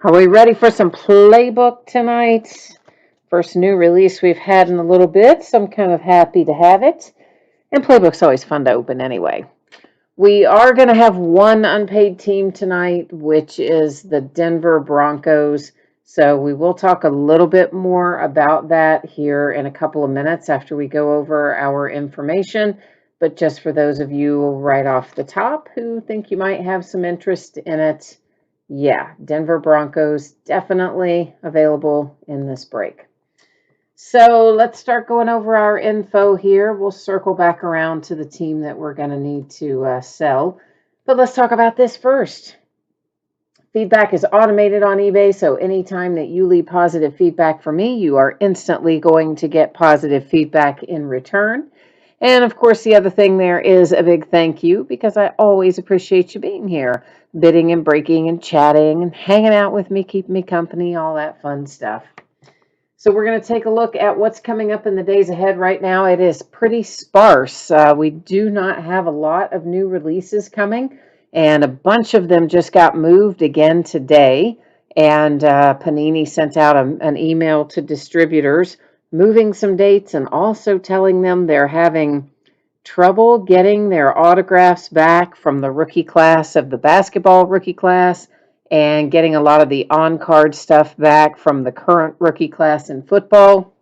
Are we ready for some playbook tonight? First new release we've had in a little bit, so I'm kind of happy to have it. And playbook's always fun to open anyway. We are going to have one unpaid team tonight, which is the Denver Broncos. So we will talk a little bit more about that here in a couple of minutes after we go over our information. But just for those of you right off the top who think you might have some interest in it, yeah, Denver Broncos definitely available in this break. So let's start going over our info here. We'll circle back around to the team that we're going to need to sell. But let's talk about this first. Feedback is automated on eBay, so anytime that you leave positive feedback for me, you are instantly going to get positive feedback in return. And of course, the other thing there is a big thank you because I always appreciate you being here, bidding and breaking and chatting and hanging out with me, keeping me company, all that fun stuff. So we're going to take a look at what's coming up in the days ahead. Right now, it is pretty sparse. We do not have a lot of new releases coming, and a bunch of them just got moved again today. And Panini sent out an email to distributors moving some dates and also telling them they're having trouble getting their autographs back from the rookie class of the basketball rookie class and getting a lot of the on-card stuff back from the current rookie class in football.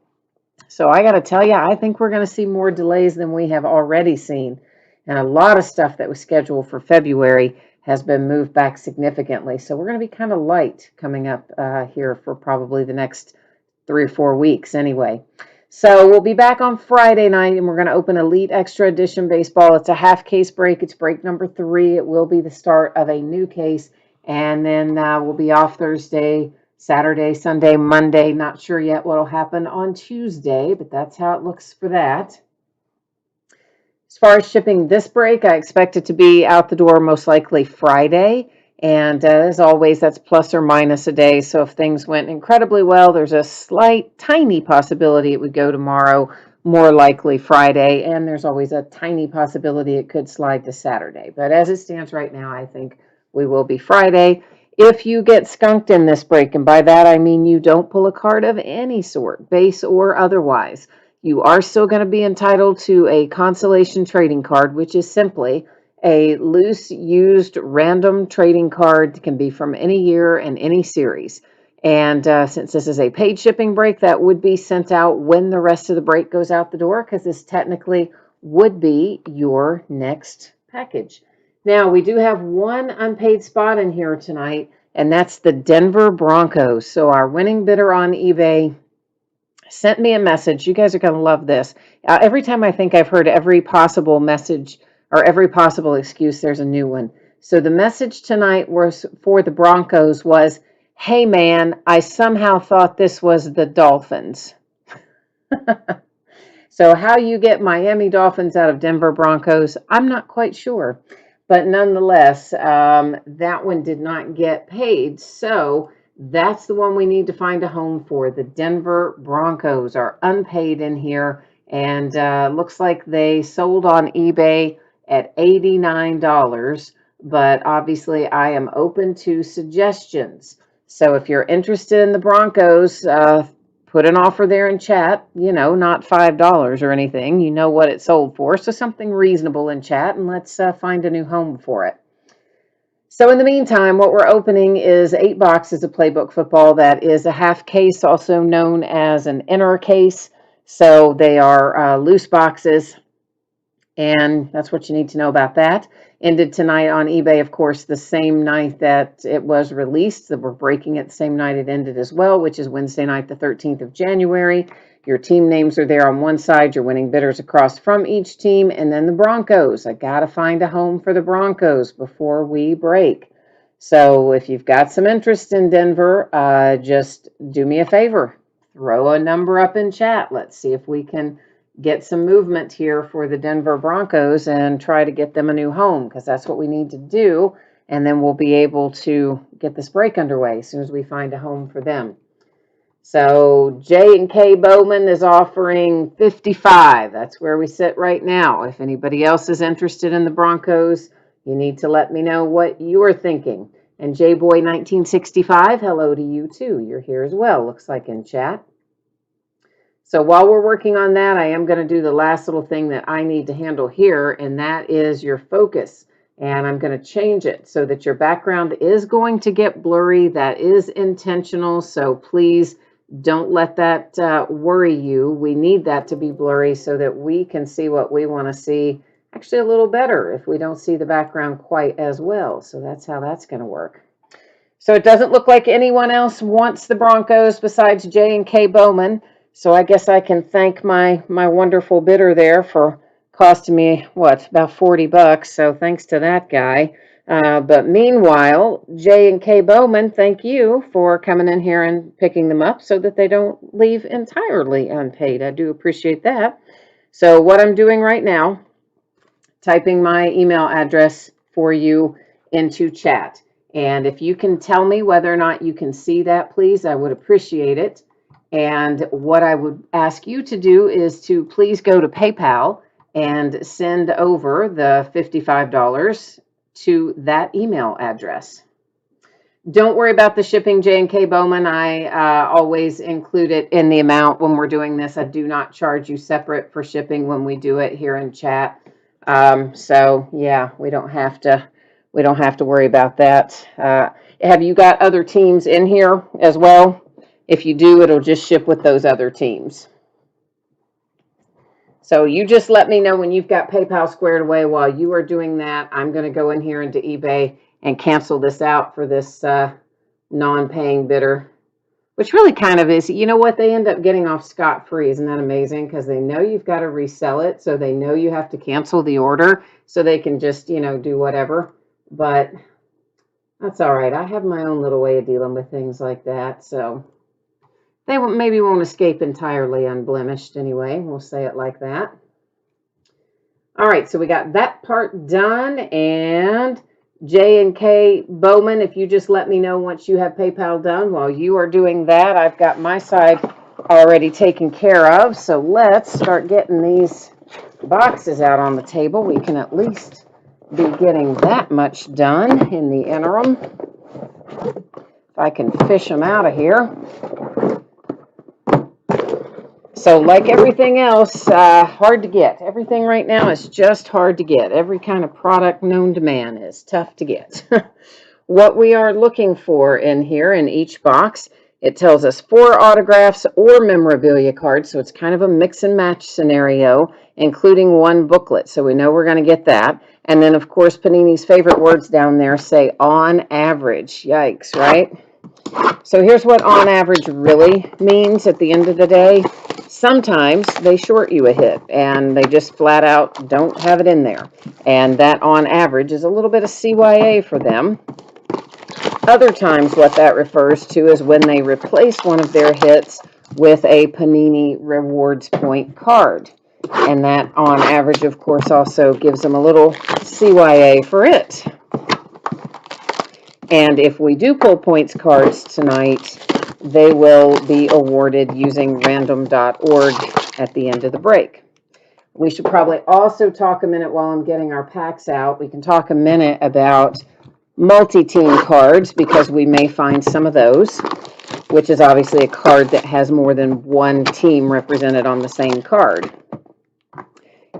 So I got to tell you, I think we're going to see more delays than we have already seen. And a lot of stuff that was scheduled for February has been moved back significantly. So we're going to be kind of light coming up here for probably the next 3 or 4 weeks anyway. So we'll be back on Friday night, and we're going to open Elite Extra Edition Baseball. It's a half case break. It's break number 3. It will be the start of a new case. And then we'll be off Thursday, Saturday, Sunday, Monday. Not sure yet what will happen on Tuesday, but that's how it looks for that. As far as shipping this break, I expect it to be out the door most likely Friday. And as always, that's plus or minus a day. So if things went incredibly well, there's a slight, tiny possibility it would go tomorrow, more likely Friday. And there's always a tiny possibility it could slide to Saturday. But as it stands right now, I think we will be Friday. If you get skunked in this break, and by that I mean you don't pull a card of any sort, base or otherwise, you are still going to be entitled to a consolation trading card, which is simply a loose used random trading card. Can be from any year and any series. And since this is a paid shipping break, that would be sent out when the rest of the break goes out the door, because this technically would be your next package. Now, we do have one unpaid spot in here tonight, and that's the Denver Broncos. So our winning bidder on eBay sent me a message. You guys are going to love this. Every time I think I've heard every possible message or every possible excuse, there's a new one. So the message tonight was for the Broncos was, "Hey man, I somehow thought this was the Dolphins." So how you get Miami Dolphins out of Denver Broncos, I'm not quite sure. But nonetheless, that one did not get paid. So that's the one we need to find a home for. The Denver Broncos are unpaid in here. And looks like they sold on eBay at $89. But obviously, I am open to suggestions. So if you're interested in the Broncos, put an offer there in chat, not $5 or anything. You know what it sold for. So something reasonable in chat, and let's find a new home for it. So in the meantime, what we're opening is 8 boxes of Playbook Football. That is a half case, also known as an inner case. So they are loose boxes. And that's what you need to know about that. Ended tonight on eBay, of course, the same night that it was released. We're breaking it the same night it ended as well, which is Wednesday night, the 13th of January. Your team names are there on one side, your winning bidders across from each team, and then the Broncos. I got to find a home for the Broncos before we break. So if you've got some interest in Denver, just do me a favor. Throw a number up in chat. Let's see if we can get some movement here for the Denver Broncos and try to get them a new home, because that's what we need to do. And then we'll be able to get this break underway as soon as we find a home for them. So J&K Bowman is offering 55. That's where we sit right now. If anybody else is interested in the Broncos, you need to let me know what you're thinking. And JBoy1965, hello to you too. You're here as well, looks like in chat. So while we're working on that, I am going to do the last little thing that I need to handle here, and that is your focus. And I'm going to change it so that your background is going to get blurry. That is intentional, so please don't let that worry you. We need that to be blurry so that we can see what we want to see actually a little better if we don't see the background quite as well. So that's how that's going to work. So it doesn't look like anyone else wants the Broncos besides J&K Bowman. So I guess I can thank my wonderful bidder there for costing me, what, about $40. So thanks to that guy. But meanwhile, J&K Bowman, thank you for coming in here and picking them up so that they don't leave entirely unpaid. I do appreciate that. So what I'm doing right now, typing my email address for you into chat. And if you can tell me whether or not you can see that, please, I would appreciate it. And what I would ask you to do is to please go to PayPal and send over the $55 to that email address. Don't worry about the shipping, J&K Bowman. I always include it in the amount when we're doing this. I do not charge you separate for shipping when we do it here in chat. So yeah, we don't have to worry about that. Have you got other teams in here as well? If you do, it'll just ship with those other teams. So you just let me know when you've got PayPal squared away. While you are doing that, I'm going to go in here into eBay and cancel this out for this non-paying bidder, which really kind of is, you know what, they end up getting off scot-free. Isn't that amazing? Because they know you've got to resell it, so they know you have to cancel the order, so they can just, you know, do whatever. But that's all right. I have my own little way of dealing with things like that, so they maybe won't escape entirely unblemished anyway. We'll say it like that. All right, so we got that part done, and J&K Bowman, if you just let me know once you have PayPal done. While you are doing that, I've got my side already taken care of. So let's start getting these boxes out on the table. We can at least be getting that much done in the interim. If I can fish them out of here. So like everything else, hard to get. Everything right now is just hard to get. Every kind of product known to man is tough to get. What we are looking for in here in each box, it tells us 4 autographs or memorabilia cards. So it's kind of a mix and match scenario, including 1 booklet. So we know we're going to get that. And then, of course, Panini's favorite words down there say on average. Yikes, right? So here's what on average really means at the end of the day. Sometimes they short you a hit and they just flat out don't have it in there. And that on average is a little bit of CYA for them. Other times what that refers to is when they replace one of their hits with a Panini Rewards Point card. And that on average, of course, also gives them a little CYA for it. And if we do pull points cards tonight, they will be awarded using random.org at the end of the break. We should probably also talk a minute while I'm getting our packs out. We can talk a minute about multi-team cards because we may find some of those, which is obviously a card that has more than one team represented on the same card.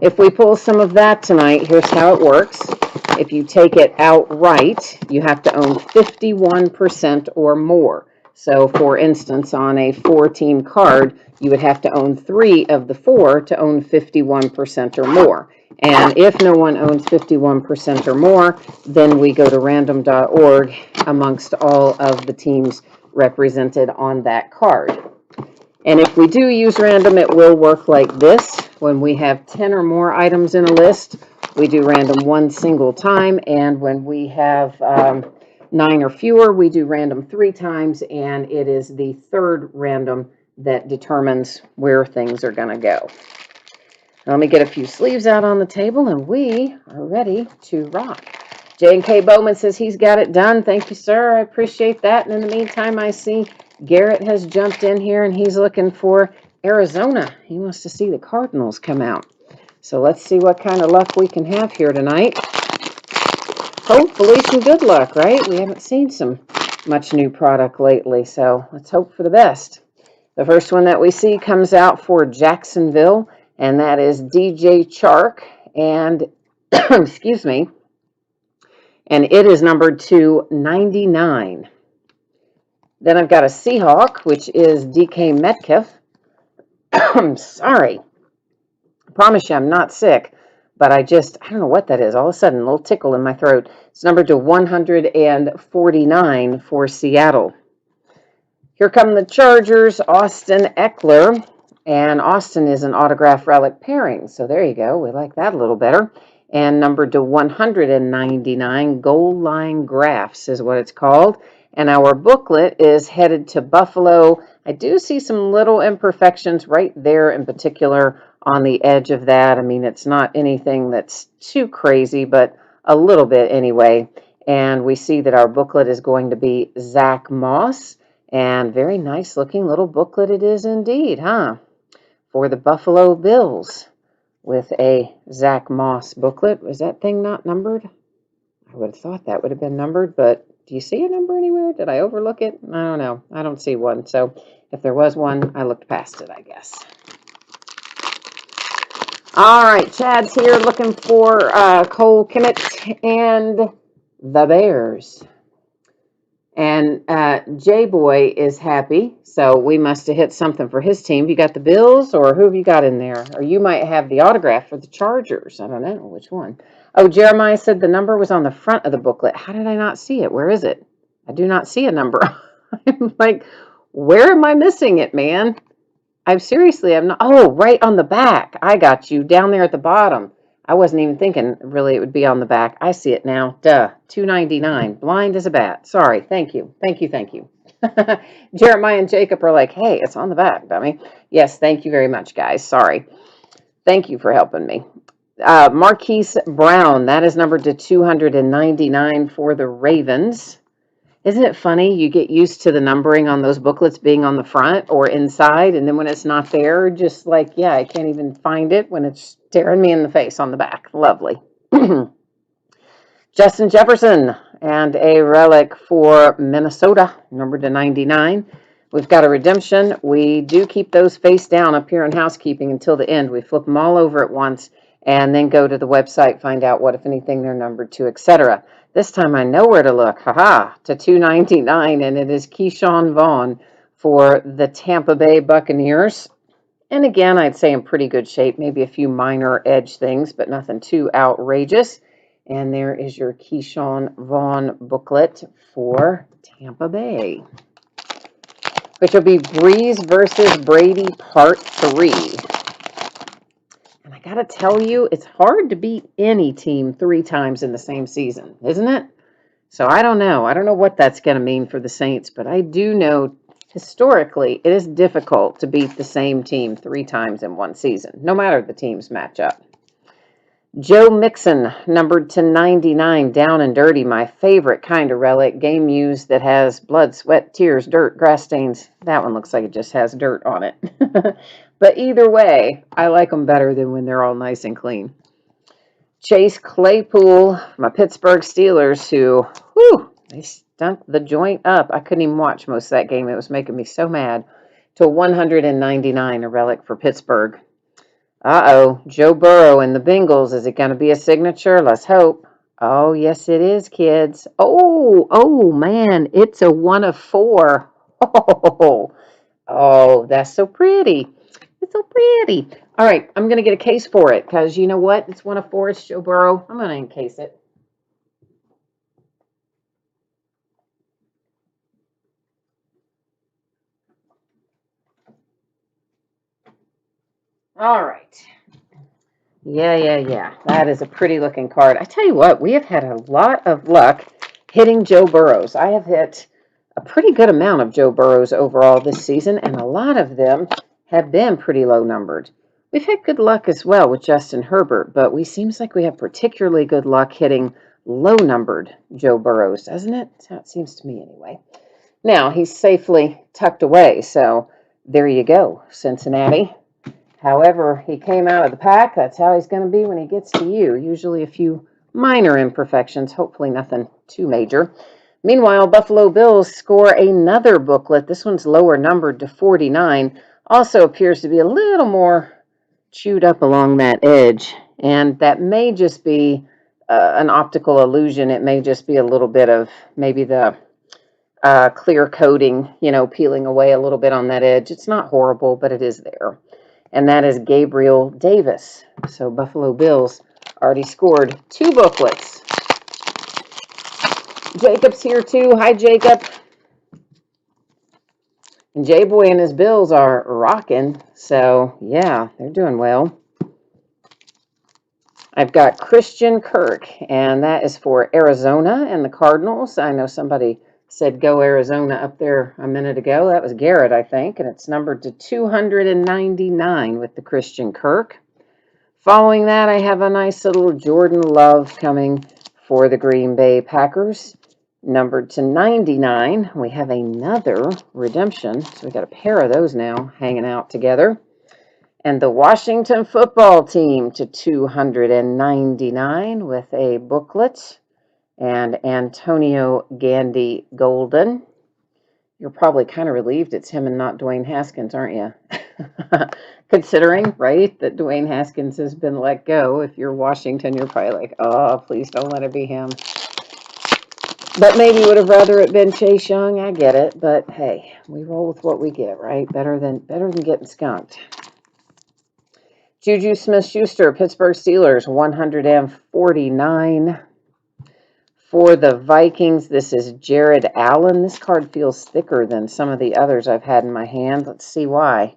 If we pull some of that tonight, here's how it works. If you take it outright, you have to own 51% or more. So, for instance, on a 4-team card, you would have to own 3 of the 4 to own 51% or more. And if no one owns 51% or more, then we go to random.org amongst all of the teams represented on that card. And if we do use random, it will work like this. When we have 10 or more items in a list, we do random 1 single time. And when we have 9 or fewer, we do random 3 times. And it is the 3rd random that determines where things are going to go. Let me get a few sleeves out on the table, and we are ready to rock. J&K Bowman says he's got it done. Thank you, sir. I appreciate that. And in the meantime, I see Garrett has jumped in here, and he's looking for Arizona. He wants to see the Cardinals come out. So let's see what kind of luck we can have here tonight. hopefully some good luck, right? We haven't seen much new product lately, so let's hope for the best. The first one that we see comes out for Jacksonville, and that is DJ Chark, and excuse me, and it is numbered to 99. Then I've got a Seahawk, which is DK Metcalf. I'm sorry. I promise you I'm not sick, but I don't know what that is. All of a sudden, a little tickle in my throat. It's numbered to 149 for Seattle. Here come the Chargers, Austin Eckler. And Austin is an autograph relic pairing. So there you go. We like that a little better. And numbered to 199, Goal Line Graphs is what it's called. And our booklet is headed to Buffalo. I do see some little imperfections right there in particular on the edge of that. I mean, it's not anything that's too crazy, but a little bit anyway. And we see that our booklet is going to be Zach Moss. And very nice looking little booklet it is indeed, huh? For the Buffalo Bills with a Zach Moss booklet. Was that thing not numbered? I would have thought that would have been numbered, but do you see a number anywhere? Did I overlook it? I don't know. I don't see one. So if there was one, I looked past it, I guess. All right, Chad's here looking for Cole Kmet and the Bears. And J-Boy is happy, so we must have hit something for his team. You got the Bills, or who have you got in there? Or you might have the autograph for the Chargers. I don't know which one. Oh, Jeremiah said the number was on the front of the booklet. How did I not see it? Where is it? I do not see a number. I'm like, where am I missing it, man? I'm not. Oh, right on the back. I got you down there at the bottom. I wasn't even thinking really it would be on the back. I see it now. Duh. $2.99. Blind as a bat. Sorry. Thank you. Thank you. Thank you. Jeremiah and Jacob are like, hey, it's on the back, dummy. Yes, thank you very much, guys. Sorry. Thank you for helping me. Marquise Brown. That is numbered to 299 for the Ravens. Isn't it funny? You get used to the numbering on those booklets being on the front or inside, and then when it's not there, just like, yeah, I can't even find it when it's staring me in the face on the back. Lovely. Justin Jefferson and a relic for Minnesota, numbered to 99. We've got a redemption. We do keep those face down up here in housekeeping until the end. We flip them all over at once and then go to the website, find out what, if anything, they're numbered to, etc. This time I know where to look. Haha, to 299, and it is Keyshawn Vaughn for the Tampa Bay Buccaneers. And again, I'd say in pretty good shape, maybe a few minor edge things, but nothing too outrageous. And there is your Keyshawn Vaughn booklet for Tampa Bay, which will be Breeze versus Brady Part 3. And I got to tell you, it's hard to beat any team 3 times in the same season, isn't it? So I don't know. I don't know what that's going to mean for the Saints, but I do know historically it is difficult to beat the same team 3 times in one season, no matter the team's matchup. Joe Mixon, numbered to 99, down and dirty, my favorite kind of relic, game used that has blood, sweat, tears, dirt, grass stains. That one looks like it just has dirt on it. But either way, I like them better than when they're all nice and clean. Chase Claypool, my Pittsburgh Steelers, who, they stunk the joint up. I couldn't even watch most of that game. It was making me so mad. To 199, a relic for Pittsburgh. Uh-oh, Joe Burrow and the Bengals. Is it going to be a signature? Let's hope. Oh, yes, it is, kids. Oh, man, it's a 1 of 4. Oh, that's so pretty. It's so pretty. All right, I'm going to get a case for it because you know what? It's 1 of 4. It's Joe Burrow. I'm going to encase it. All right. Yeah. That is a pretty looking card. I tell you what, we have had a lot of luck hitting Joe Burrows. I have hit a pretty good amount of Joe Burrows overall this season, and a lot of them have been pretty low numbered. We've had good luck as well with Justin Herbert, but we seems like we have particularly good luck hitting low numbered Joe Burrows, doesn't it? That's how it seems to me anyway. Now, he's safely tucked away, so there you go, Cincinnati. However he came out of the pack, that's how he's going to be when he gets to you. Usually a few minor imperfections, hopefully nothing too major. Meanwhile, Buffalo Bills score another booklet. This one's lower numbered to 49. Also appears to be a little more chewed up along that edge. And that may just be an optical illusion. It may just be a little bit of maybe the clear coating, peeling away a little bit on that edge. It's not horrible, but it is there. And that is Gabriel Davis. So Buffalo Bills already scored 2 booklets. Jacob's here too. Hi, Jacob. And J-Boy and his Bills are rocking. So, yeah, they're doing well. I've got Christian Kirk, and that is for Arizona and the Cardinals. I know somebody said go Arizona up there a minute ago. That was Garrett, I think, and it's numbered to 299 with the Christian Kirk. Following that, I have a nice little Jordan Love coming for the Green Bay Packers, numbered to 99. We have another redemption, so we got a pair of those now hanging out together. And the Washington football team to 299 with a booklet, and Antonio Gandy Golden. You're probably kind of relieved it's him and not Dwayne Haskins, aren't you? Considering, right, that Dwayne Haskins has been let go. If you're Washington, you're probably like, oh, please don't let it be him. But maybe you would have rather it been Chase Young. I get it, but hey, we roll with what we get, right? Better than getting skunked. Juju Smith-Schuster, Pittsburgh Steelers, 149. For the Vikings, this is Jared Allen. This card feels thicker than some of the others I've had in my hand. Let's see why.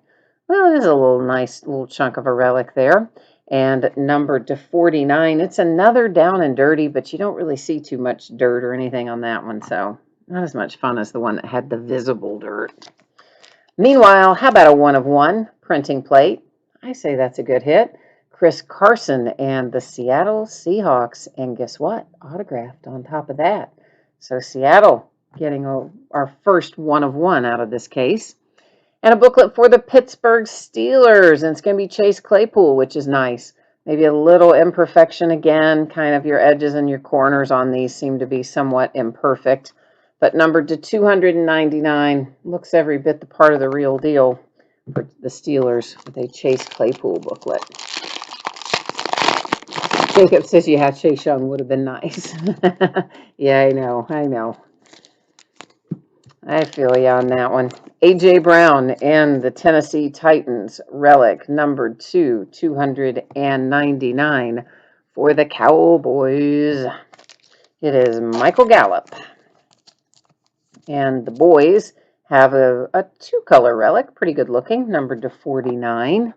Well, it is a nice little chunk of a relic there. And numbered to 49. It's another down and dirty, but you don't really see too much dirt or anything on that one, so not as much fun as the one that had the visible dirt. Meanwhile, how about a 1 of 1 printing plate? I say that's a good hit. Chris Carson and the Seattle Seahawks. And guess what? Autographed on top of that. So Seattle getting our first 1 of 1 out of this case. And a booklet for the Pittsburgh Steelers. And it's going to be Chase Claypool, which is nice. Maybe a little imperfection again. Kind of your edges and your corners on these seem to be somewhat imperfect. But numbered to 299. Looks every bit the part of the real deal for the Steelers with a Chase Claypool booklet. Jacob says, yeah, Chase Young would have been nice. Yeah, I know. I feel you on that one. A.J. Brown and the Tennessee Titans relic numbered to 299 for the Cowboys. It is Michael Gallup. And the boys have a 2-color relic, pretty good looking, numbered to 49.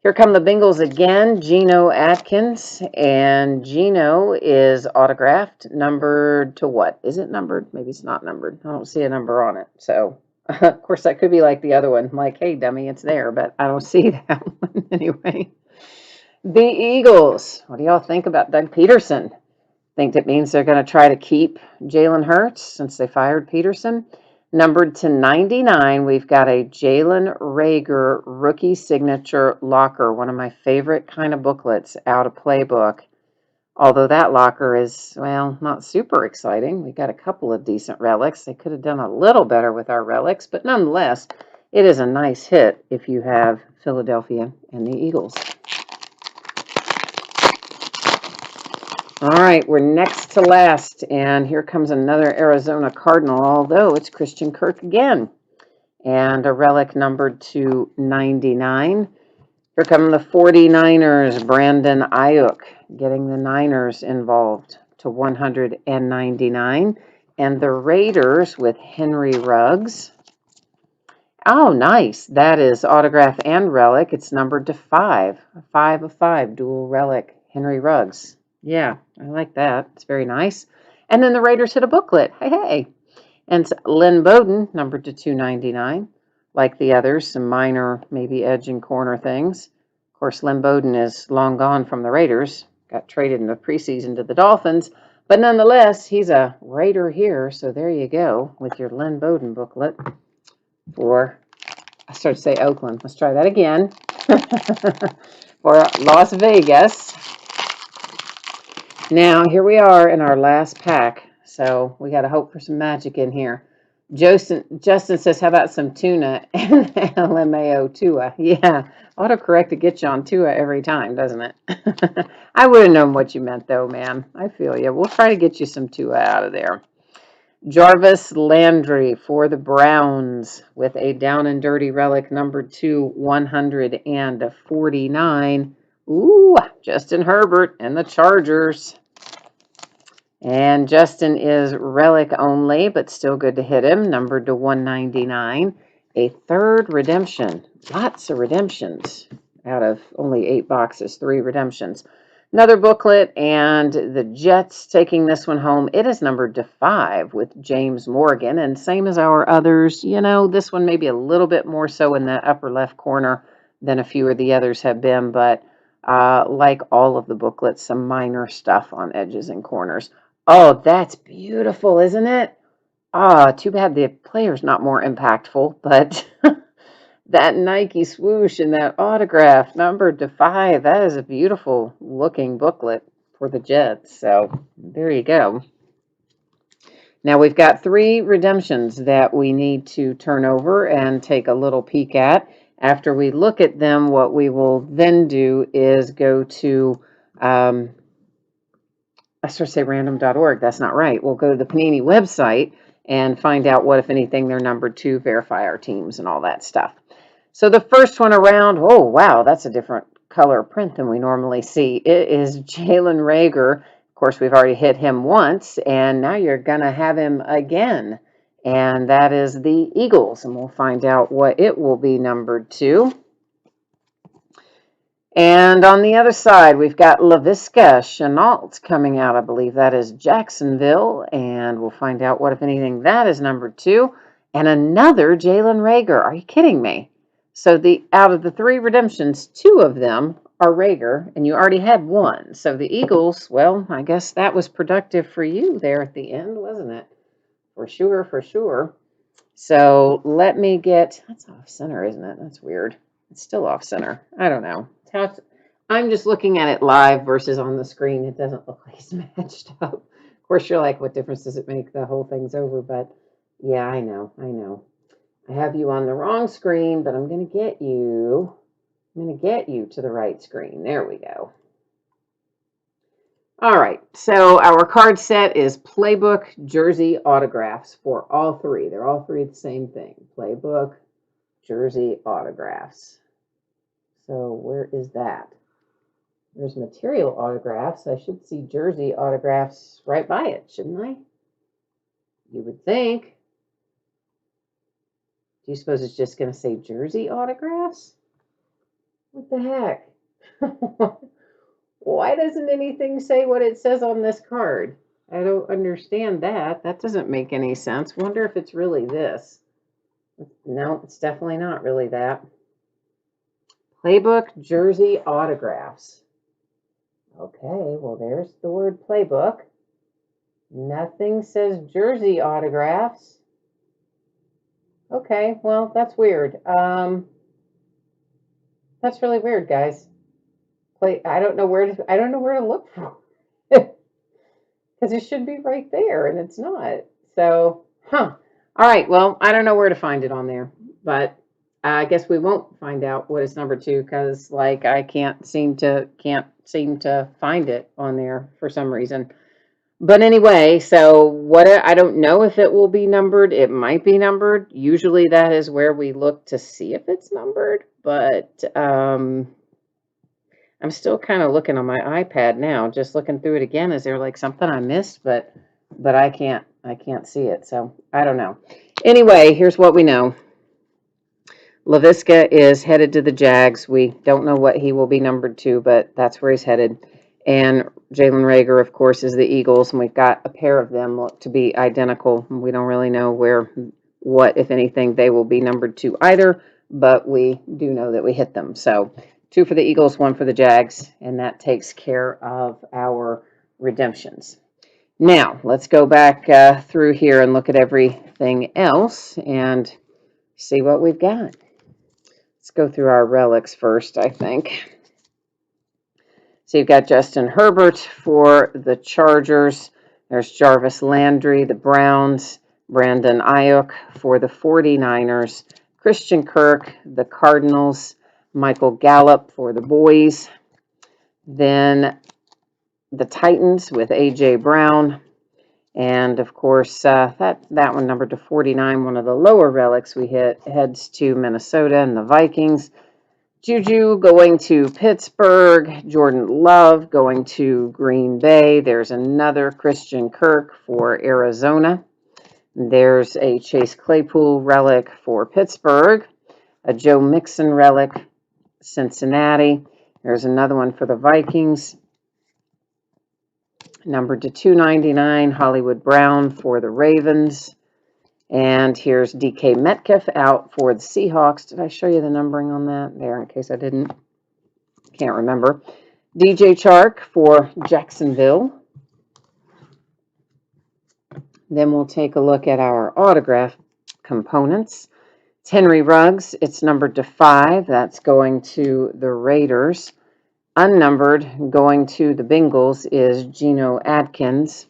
Here come the Bengals again, Geno Atkins, and Geno is autographed, numbered to what? Is it numbered? Maybe it's not numbered. I don't see a number on it. So, of course, that could be like the other one, like, hey, dummy, it's there, but I don't see that one anyway. The Eagles, what do y'all think about Doug Peterson? Think that means they're going to try to keep Jalen Hurts since they fired Peterson? Numbered to 99, we've got a Jalen Reagor rookie signature locker, one of my favorite kind of booklets out of Playbook. Although that locker is, well, not super exciting. We got a couple of decent relics. They could have done a little better with our relics, but nonetheless, it is a nice hit if you have Philadelphia and the Eagles. All right, we're next to last, and here comes another Arizona Cardinal, although it's Christian Kirk again, and a relic numbered to 99. Here come the 49ers, Brandon Ayuk, getting the Niners involved to 199, and the Raiders with Henry Ruggs. Oh, nice. That is autograph and relic. It's numbered to 5, a 5 of 5, dual relic, Henry Ruggs. Yeah, I like that. It's very nice. And then the Raiders hit a booklet. Hey. And Lynn Bowden, numbered to 299. Like the others, some minor, maybe edge and corner things. Of course, Lynn Bowden is long gone from the Raiders. Got traded in the preseason to the Dolphins. But nonetheless, he's a Raider here. So there you go with your Lynn Bowden booklet for, I started to say Oakland. Let's try that again. For Las Vegas. Now, here we are in our last pack, so we got to hope for some magic in here. Justin says, how about some tuna and LMAO Tua? Yeah, autocorrect to get you on Tua every time, doesn't it? I would have known what you meant, though, man. I feel you. We'll try to get you some Tua out of there. Jarvis Landry for the Browns with a down and dirty relic, number 2, 149. Ooh, Justin Herbert and the Chargers. And Justin is relic only, but still good to hit him, numbered to 199. A third redemption. Lots of redemptions out of only 8 boxes, 3 redemptions. Another booklet, and the Jets taking this one home. It is numbered to 5 with James Morgan, and same as our others. You know, this one may be a little bit more so in the upper left corner than a few of the others have been, but like all of the booklets, some minor stuff on edges and corners. Oh, that's beautiful, isn't it? Ah, too bad the player's not more impactful, but that Nike swoosh and that autograph numbered to 5, that is a beautiful looking booklet for the Jets. So there you go. Now we've got 3 redemptions that we need to turn over and take a little peek at. After we look at them, what we will then do is go to I started to say random.org. That's not right. We'll go to the Panini website and find out what, if anything, they're numbered to, verify our teams and all that stuff. So the first one around, oh, wow, that's a different color print than we normally see. It is Jalen Reagor. Of course, we've already hit him once, and now you're going to have him again. And that is the Eagles, and we'll find out what it will be numbered to. And on the other side, we've got Laviska Shenault coming out. I believe that is Jacksonville. And we'll find out what, if anything, that is number 2. And another Jalen Reagor. Are you kidding me? So out of the 3 redemptions, 2 of them are Reagor, and you already had 1. So the Eagles, well, I guess that was productive for you there at the end, wasn't it? For sure, for sure. So let me get, that's off center, isn't it? That's weird. It's still off center. I don't know. I'm just looking at it live versus on the screen. It doesn't look like it's matched up. Of course, you're like, what difference does it make? The whole thing's over. But yeah, I know. I have you on the wrong screen, but I'm going to get you. I'm going to get you to the right screen. There we go. All right. So our card set is Playbook Jersey autographs for all 3. They're all 3 the same thing. Playbook Jersey autographs. So where is that? There's material autographs. I should see jersey autographs right by it, shouldn't I? You would think. Do you suppose it's just going to say jersey autographs? What the heck? Why doesn't anything say what it says on this card? I don't understand that. That doesn't make any sense. Wonder if it's really this. No, it's definitely not really that. Playbook jersey autographs. Okay, well, there's the word playbook. Nothing says jersey autographs. Okay, well, that's weird. That's really weird, guys. I don't know where to look for it. Because it should be right there, and it's not. So, All right, well, I don't know where to find it on there. But I guess we won't find out what it's number 2, because, like, I can't seem to find it on there for some reason. But anyway, so I don't know if it will be numbered. It might be numbered. Usually that is where we look to see if it's numbered. But I'm still kind of looking on my iPad now, just looking through it again. Is there like something I missed? But I can't see it. So I don't know. Anyway, here's what we know. Laviska is headed to the Jags. We don't know what he will be numbered to, but that's where he's headed. And Jalen Reagor, of course, is the Eagles, and we've got a pair of them look to be identical. We don't really know what, if anything, they will be numbered to either, but we do know that we hit them. So 2 for the Eagles, 1 for the Jags, and that takes care of our redemptions. Now, let's go back through here and look at everything else and see what we've got. Let's go through our relics first, I think. So you've got Justin Herbert for the Chargers. There's Jarvis Landry, the Browns. Brandon Ayuk for the 49ers. Christian Kirk, the Cardinals. Michael Gallup for the Boys. Then the Titans with A.J. Brown. And of course, that one numbered to 49, one of the lower relics we hit, heads to Minnesota and the Vikings. Juju going to Pittsburgh. Jordan Love going to Green Bay. There's another Christian Kirk for Arizona. There's a Chase Claypool relic for Pittsburgh. A Joe Mixon relic, Cincinnati. There's another one for the Vikings. Numbered to 299, Hollywood Brown for the Ravens. And here's DK Metcalf out for the Seahawks. Did I show you the numbering on that? There, in case I didn't. Can't remember. DJ Chark for Jacksonville. Then we'll take a look at our autograph components. It's Henry Ruggs. It's numbered to 5. That's going to the Raiders. Unnumbered, going to the Bengals, is Geno Atkins.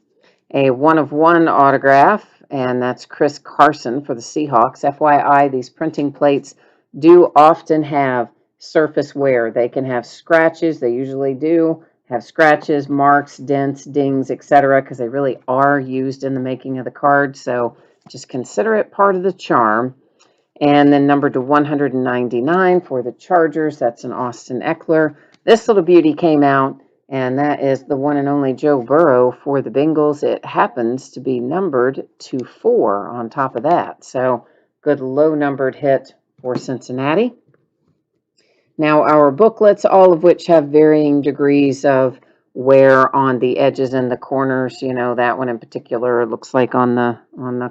A 1/1 autograph, and that's Chris Carson for the Seahawks. FYI, these printing plates do often have surface wear. They can have scratches. They usually do have scratches, marks, dents, dings, etc., because they really are used in the making of the card. So just consider it part of the charm. And then numbered to 199 for the Chargers. That's an Austin Eckler. This little beauty came out, and that is the one and only Joe Burrow for the Bengals. It happens to be numbered to 4 on top of that. So good low-numbered hit for Cincinnati. Now our booklets, all of which have varying degrees of wear on the edges and the corners. You know, that one in particular looks like on the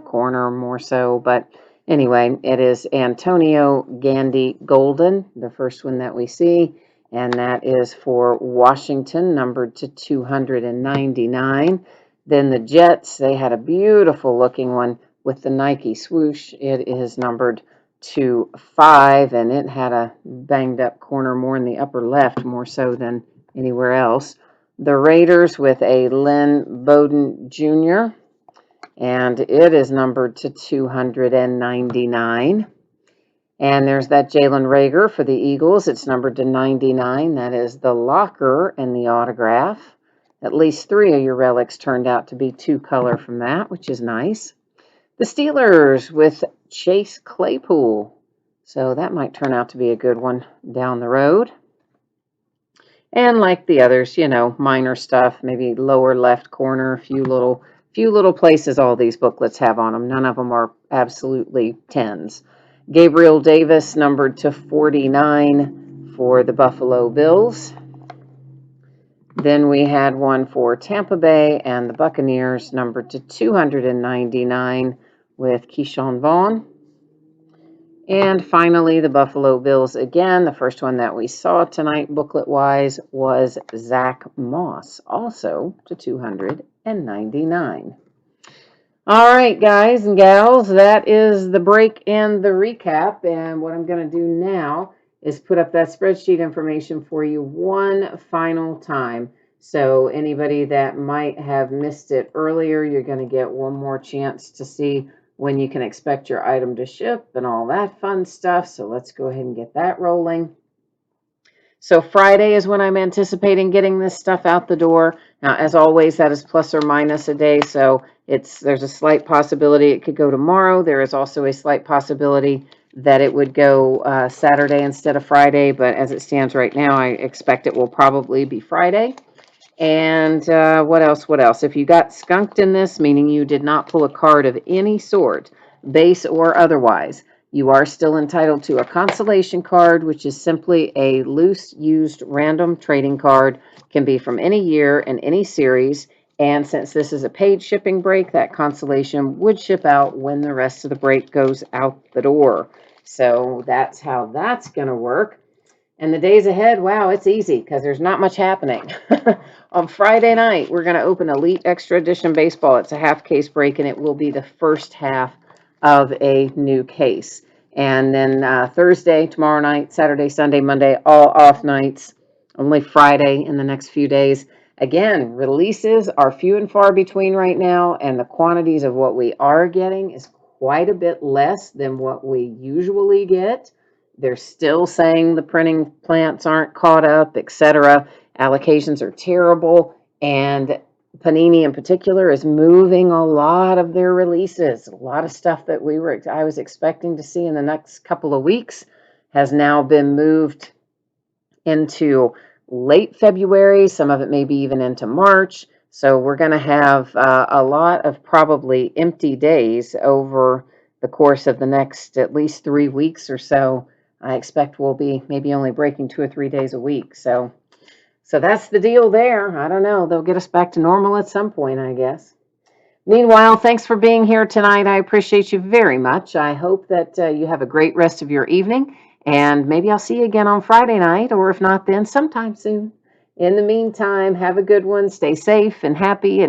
corner more so. But anyway, it is Antonio Gandy Golden, the first one that we see. And that is for Washington, numbered to 299. Then the Jets, they had a beautiful looking one with the Nike swoosh. It is numbered to 5, and it had a banged up corner more in the upper left, more so than anywhere else. The Raiders with a Lynn Bowden Jr., and it is numbered to 299. And there's that Jalen Reagor for the Eagles. It's numbered to 99. That is the locker and the autograph. At least 3 of your relics turned out to be 2-color from that, which is nice. The Steelers with Chase Claypool. So that might turn out to be a good one down the road. And like the others, you know, minor stuff, maybe lower left corner, a few little places all these booklets have on them. None of them are absolutely 10s. Gabriel Davis, numbered to 49 for the Buffalo Bills. Then we had one for Tampa Bay and the Buccaneers, numbered to 299 with Keyshawn Vaughn. And finally, the Buffalo Bills again. The first one that we saw tonight, booklet-wise, was Zach Moss, also to 299. All right, guys and gals, that is the break and the recap. And what I'm going to do now is put up that spreadsheet information for you one final time. So anybody that might have missed it earlier, you're going to get one more chance to see when you can expect your item to ship and all that fun stuff. So let's go ahead and get that rolling. So Friday is when I'm anticipating getting this stuff out the door. Now, as always, that is plus or minus a day. So there's a slight possibility it could go tomorrow. There is also a slight possibility that it would go Saturday instead of Friday. But as it stands right now, I expect it will probably be Friday. And what else? If you got skunked in this, meaning you did not pull a card of any sort, base or otherwise, you are still entitled to a consolation card, which is simply a loose used random trading card. Can be from any year and any series. And since this is a paid shipping break, that consolation would ship out when the rest of the break goes out the door. So that's how that's going to work. And the days ahead, wow, it's easy because there's not much happening. On Friday night, we're going to open Elite Extra Edition Baseball. It's a half case break, and it will be the first half of a new case. And then Thursday, tomorrow night, Saturday, Sunday, Monday, all off nights. only Friday in the next few days. Again, releases are few and far between right now, and the quantities of what we are getting is quite a bit less than what we usually get. They're still saying the printing plants aren't caught up, etc. Allocations are terrible, and Panini in particular is moving a lot of their releases. A lot of stuff that I was expecting to see in the next couple of weeks has now been moved into late February. Some of it maybe even into March. So we're going to have a lot of probably empty days over the course of the next at least 3 weeks or so. I expect we'll be maybe only breaking 2 or 3 days a week. So that's the deal there. I don't know. They'll get us back to normal at some point, I guess. Meanwhile, thanks for being here tonight. I appreciate you very much. I hope that you have a great rest of your evening, and maybe I'll see you again on Friday night, or if not, then sometime soon. In the meantime, have a good one. Stay safe and happy. And